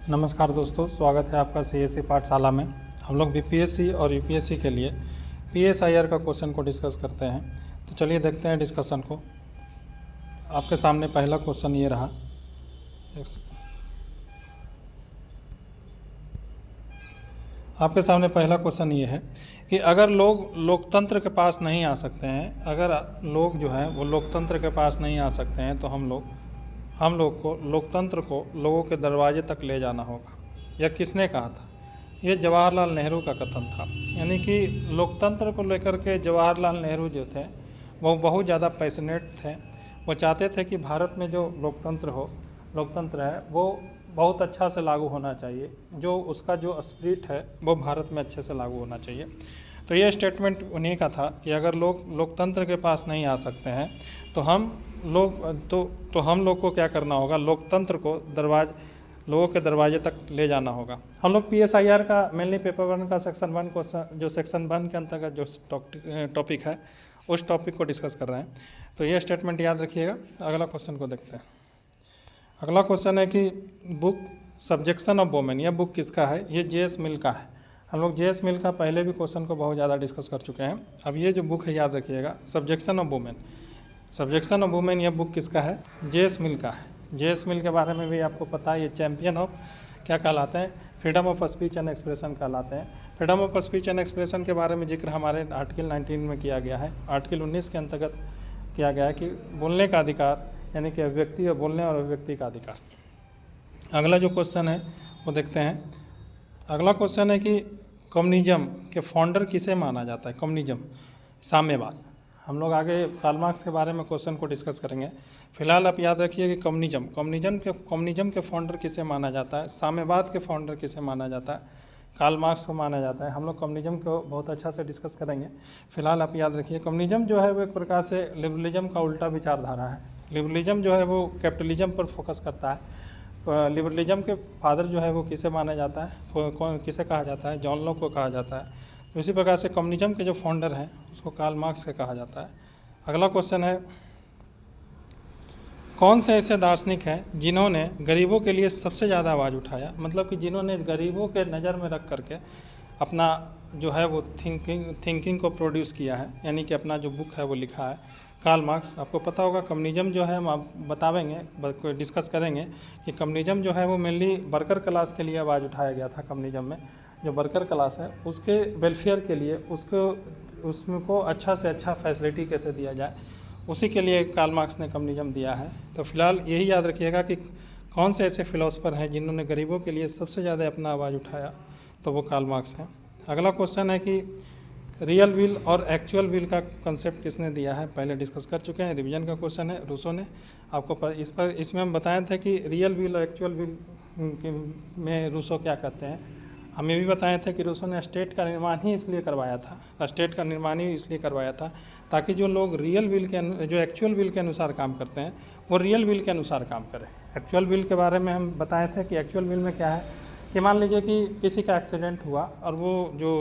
नमस्कार दोस्तों, स्वागत है आपका सीएससी पाठशाला में। हम लोग बीपीएससी और यूपीएससी के लिए पीएसआईआर का क्वेश्चन को डिस्कस करते हैं। तो चलिए देखते हैं डिस्कशन को। आपके सामने पहला क्वेश्चन ये रहा। आपके सामने पहला क्वेश्चन ये है कि अगर लोग लोकतंत्र के पास नहीं आ सकते हैं, अगर लोग जो हैं वो लोकतंत्र के पास नहीं आ सकते हैं, तो हम लोग को लोकतंत्र को लोगों के दरवाजे तक ले जाना होगा। यह किसने कहा था? ये जवाहरलाल नेहरू का कथन था। यानी कि लोकतंत्र को लेकर के जवाहरलाल नेहरू जो थे वो बहुत ज़्यादा पैशनेट थे। वो चाहते थे कि भारत में जो लोकतंत्र है वो बहुत अच्छा से लागू होना चाहिए, जो उसका जो स्पिरिट है वो भारत में अच्छे से लागू होना चाहिए। तो ये स्टेटमेंट उन्हीं का था कि अगर लोग लोकतंत्र के पास नहीं आ सकते हैं तो हम लोग को क्या करना होगा? लोकतंत्र को लोगों के दरवाजे तक ले जाना होगा। हम लोग पीएसआईआर का मेनली पेपर 1 का सेक्शन 1 क्वेश्चन, जो सेक्शन 1 के अंतर्गत जो टॉपिक है उस टॉपिक को डिस्कस कर रहे हैं। तो ये स्टेटमेंट याद रखिएगा। अगला क्वेश्चन को देखते हैं। अगला क्वेश्चन है कि बुक सब्जेक्शन ऑफ वुमेन, यह बुक किसका है? ये जेएस मिल का है। हम लोग जेएस मिल का पहले भी क्वेश्चन को बहुत ज़्यादा डिस्कस कर चुके हैं। अब ये जो बुक है याद रखिएगा, सब्जेक्शन ऑफ वुमेन, यह बुक किसका है? जेएस मिल का है। जेएस मिल के बारे में भी आपको पता है, ये चैम्पियन ऑफ क्या कहलाते हैं? Freedom of speech and expression कहलाते हैं। Freedom of speech and expression के बारे में जिक्र हमारे आर्टिकल 19 में किया गया है। आर्टिकल 19 के अंतर्गत किया गया है कि बोलने का अधिकार, यानी कि अभिव्यक्ति और बोलने और अभिव्यक्ति का अधिकार। अगला जो क्वेश्चन है वो देखते हैं। अगला क्वेश्चन है कि कम्युनिज्म के फाउंडर किसे माना जाता है? कम्युनिज्म, साम्यवाद। हम लोग आगे कार्ल मार्क्स के बारे में क्वेश्चन को डिस्कस करेंगे। फिलहाल आप याद रखिए कि कम्युनिज्म के फाउंडर किसे माना जाता है? साम्यवाद के फाउंडर किसे माना जाता है? कार्ल मार्क्स को माना जाता है। हम लोग कम्युनिज्म को बहुत अच्छा से डिस्कस करेंगे। फिलहाल आप याद रखिए, कम्युनिज्म जो है वो एक प्रकार से लिबरलिज्म का उल्टा विचारधारा है। लिबरलिज्म जो है वो कैपिटलिज्म पर फोकस करता है। लिबरलिज्म के फादर जो है वो किसे माना जाता है? कौन किसे कहा जाता है? जॉन लॉक को कहा जाता है। तो इसी प्रकार से कम्युनिज्म के जो फाउंडर हैं उसको कार्ल मार्क्स से कहा जाता है। अगला क्वेश्चन है, कौन से ऐसे दार्शनिक हैं जिन्होंने गरीबों के लिए सबसे ज़्यादा आवाज़ उठाया? मतलब कि जिन्होंने गरीबों के नज़र में रख करके अपना जो है वो थिंकिंग को प्रोड्यूस किया है, यानी कि अपना जो बुक है वो लिखा है। कार्ल मार्क्स, आपको पता होगा कम्युनिज्म जो है हम आप बतावेंगे, डिस्कस करेंगे कि कम्युनिज्म जो है वो मेनली वर्कर क्लास के लिए आवाज़ उठाया गया था। कम्युनिज्म में जो वर्कर क्लास है उसके वेलफेयर के लिए, उसको अच्छा से अच्छा फैसिलिटी कैसे दिया जाए, उसी के लिए कार्ल मार्क्स ने कम्युनिज्म दिया है। तो फिलहाल यही याद रखिएगा कि कौन से ऐसे फिलोसफर हैं जिन्होंने गरीबों के लिए सबसे ज़्यादा अपना आवाज़ उठाया, तो वो कार्ल मार्क्स हैं। अगला क्वेश्चन है कि रियल विल और एक्चुअल विल का कंसेप्ट किसने दिया है? पहले डिस्कस कर चुके हैं, रिवीजन का क्वेश्चन है, रूसो ने। आपको इसमें हम बताए थे कि रियल विल और एक्चुअल विल में रूसो क्या कहते हैं। हम ये भी बताए थे कि रूसो ने स्टेट का निर्माण ही इसलिए करवाया था ताकि जो लोग जो एक्चुअल विल के अनुसार काम करते हैं वो रियल विल के अनुसार काम करें। एक्चुअल विल के बारे में हम बताए थे कि एक्चुअल विल में क्या है कि मान लीजिए कि किसी का एक्सीडेंट हुआ और वो जो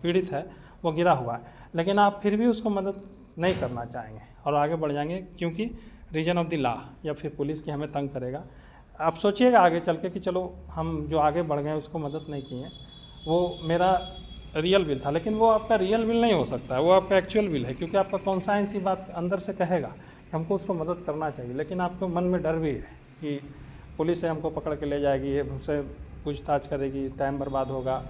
पीड़ित है वो गिरा हुआ है, लेकिन आप फिर भी उसको मदद नहीं करना चाहेंगे और आगे बढ़ जाएंगे, क्योंकि रीजन ऑफ द लॉ, या फिर पुलिस की हमें तंग करेगा। आप सोचिएगा आगे चल के कि चलो हम जो आगे बढ़ गए उसको मदद नहीं किए, वो मेरा रियल विल था। लेकिन वो आपका रियल विल नहीं हो सकता है, वो आपका एक्चुअल विल है, क्योंकि आपका कॉन्साइंस ही बात अंदर से कहेगा कि हमको उसको मदद करना चाहिए, लेकिन आपके मन में डर भी है कि पुलिस है हमको पकड़ के ले जाएगी, ये हमसे पूछताछ करेगी, टाइम बर्बाद होगा।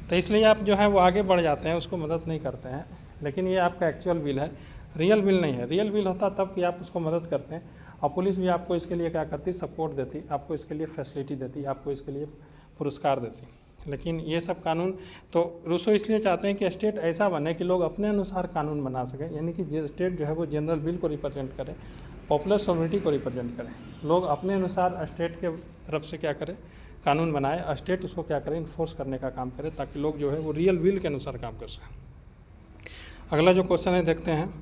तो इसलिए आप जो है वो आगे बढ़ जाते हैं, उसको मदद नहीं करते हैं। लेकिन ये आपका एक्चुअल विल है, रियल विल नहीं है। रियल विल होता तब कि आप उसको मदद करते हैं, और पुलिस भी आपको इसके लिए क्या करती? सपोर्ट देती, आपको इसके लिए फैसिलिटी देती, आपको इसके लिए पुरस्कार देती। लेकिन ये सब कानून तो रूसो इसलिए चाहते हैं कि स्टेट ऐसा बने कि लोग अपने अनुसार कानून बना सकें, यानी कि स्टेट जो है वो जनरल विल को रिप्रेजेंट करे, पॉपुलर सोवरेनिटी को रिप्रेजेंट करें। लोग अपने अनुसार स्टेट के तरफ से क्या करें? कानून बनाए, स्टेट उसको क्या करे? इन्फोर्स करने का काम करे, ताकि लोग जो है वो रियल विल के अनुसार काम कर सकें। अगला जो क्वेश्चन है देखते हैं।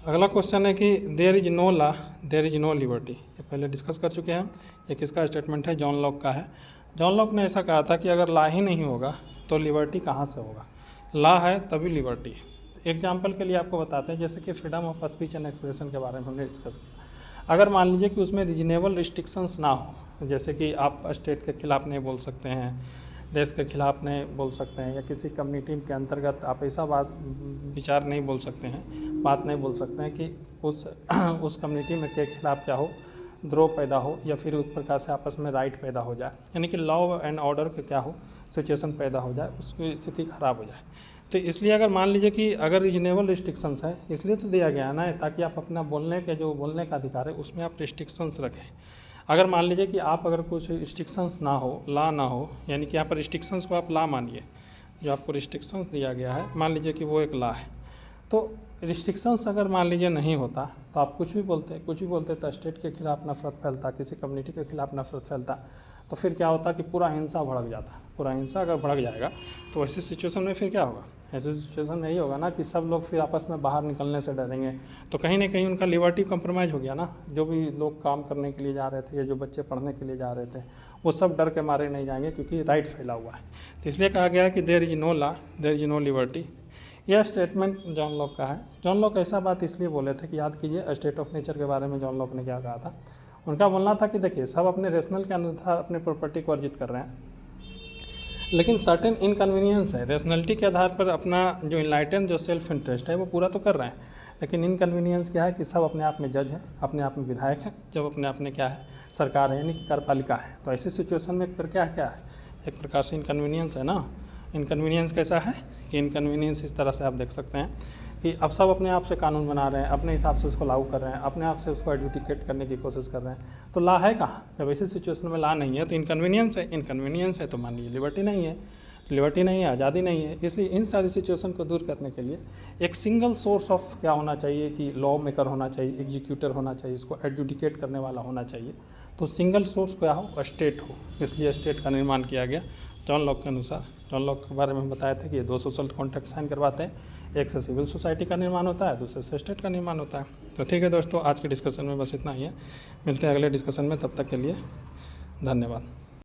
अगला क्वेश्चन है कि there is no law there is no liberty, ये पहले डिस्कस कर चुके हैं। ये किसका स्टेटमेंट है? जॉन लॉक का है। जॉन लॉक ने ऐसा कहा था कि अगर लॉ ही नहीं होगा तो लिबर्टी कहाँ से होगा? लॉ है तभी लिबर्टी। एग्जाम्पल के लिए आपको बताते हैं, जैसे कि freedom of speech and expression के बारे में हमने डिस्कस किया। अगर मान लीजिए कि उसमें रीजनेबल रिस्ट्रिक्शंस ना हो, जैसे कि आप स्टेट के खिलाफ़ नहीं बोल सकते हैं, देश के खिलाफ़ नहीं बोल सकते हैं, या किसी कम्युनिटी के अंतर्गत आप ऐसा बात विचार नहीं बोल सकते हैं, बात नहीं बोल सकते हैं कि उस कम्युनिटी में के खिलाफ़ क्या हो, द्रोह पैदा हो, या फिर उस प्रकार से आपस में राइट पैदा हो जाए, यानी कि लॉ एंड ऑर्डर का क्या हो, सिचुएशन पैदा हो जाए, उसकी स्थिति ख़राब हो जाए। तो इसलिए अगर मान लीजिए कि अगर रीजनेबल रिस्ट्रिक्शंस है, इसलिए तो दिया गया है ना, ताकि आप अपना बोलने का अधिकार है उसमें आप रिस्ट्रिक्शंस रखें। अगर मान लीजिए कि आप अगर कुछ रिस्ट्रिक्शंस ना हो, लॉ ना हो, यानी कि यहाँ पर रिस्ट्रिक्शंस को आप लॉ मानिए, जो आपको रिस्ट्रिक्शंस दिया गया है मान लीजिए कि वो एक लॉ है, तो रिस्ट्रिक्शंस अगर मान लीजिए नहीं होता तो आप कुछ भी बोलते तो स्टेट के खिलाफ नफरत फैलता, किसी कम्युनिटी के खिलाफ नफरत फैलता, तो फिर क्या होता कि पूरा हिंसा भड़क जाता। पूरा हिंसा अगर भड़क जाएगा तो ऐसी सिचुएशन में फिर क्या होगा, ऐसी सिचुएशन में यही होगा ना कि सब लोग फिर आपस में बाहर निकलने से डरेंगे, तो कहीं ना कहीं उनका लिबर्टी कंप्रोमाइज़ हो गया ना। जो भी लोग काम करने के लिए जा रहे थे या जो बच्चे पढ़ने के लिए जा रहे थे वो सब डर के मारे नहीं जाएंगे, क्योंकि राइट फैला हुआ है। तो इसलिए कहा गया कि there is no law, there is no liberty. यह स्टेटमेंट जॉन लॉक का है। जॉन लॉक ऐसा बात इसलिए बोले थे कि याद कीजिए स्टेट ऑफ नेचर के बारे में जॉन लॉक ने क्या कहा था। उनका बोलना था कि देखिए सब अपने रेशनल के अनुसार अपने प्रॉपर्टी को अर्जित कर रहे हैं, लेकिन सर्टेन इनकन्वीनियंस है, रेशनलिटी के आधार पर अपना जो इनलाइटन जो सेल्फ इंटरेस्ट है वो पूरा तो कर रहे हैं, लेकिन इनकन्वीनियंस क्या है कि सब अपने आप में जज है, अपने आप में विधायक है, जब अपने आप में क्या है सरकार है, यानी कि कार्यपालिका है। तो ऐसी सिचुएशन में फिर क्या है, एक प्रकार से इनकन्वीनियंस है ना। इनकन्वीनियंस कैसा है कि इनकन्वीनियंस इस तरह से आप देख सकते हैं कि अब सब अपने आप से कानून बना रहे हैं, अपने हिसाब से उसको लागू कर रहे हैं, अपने आप से उसको एडजुडिकेट करने की कोशिश कर रहे हैं। तो लॉ है कहाँ, जब ऐसी सिचुएशन में लॉ नहीं है तो इनकन्वीनियंस है। इनकन्वीनियंस है तो मान लीजिए लिबर्टी नहीं है, लिबर्टी नहीं है, आज़ादी नहीं है। इसलिए इन सारी सिचुएशन को दूर करने के लिए एक सिंगल सोर्स ऑफ क्या होना चाहिए कि लॉ मेकर होना चाहिए, एग्जीक्यूटर होना चाहिए, इसको एडजुडिकेट करने वाला होना चाहिए। तो सिंगल सोर्स क्या हो, स्टेट हो, इसलिए स्टेट का निर्माण किया गया जॉन लॉक के अनुसार। जॉन लॉक के बारे में हम बताया था कि ये 2 सोशल कॉन्ट्रैक्ट साइन करवाते हैं, एक से सिविल सोसाइटी का निर्माण होता है, दूसरे से स्टेट का निर्माण होता है। तो ठीक है दोस्तों, आज के डिस्कशन में बस इतना ही है, मिलते हैं अगले डिस्कशन में, तब तक के लिए धन्यवाद।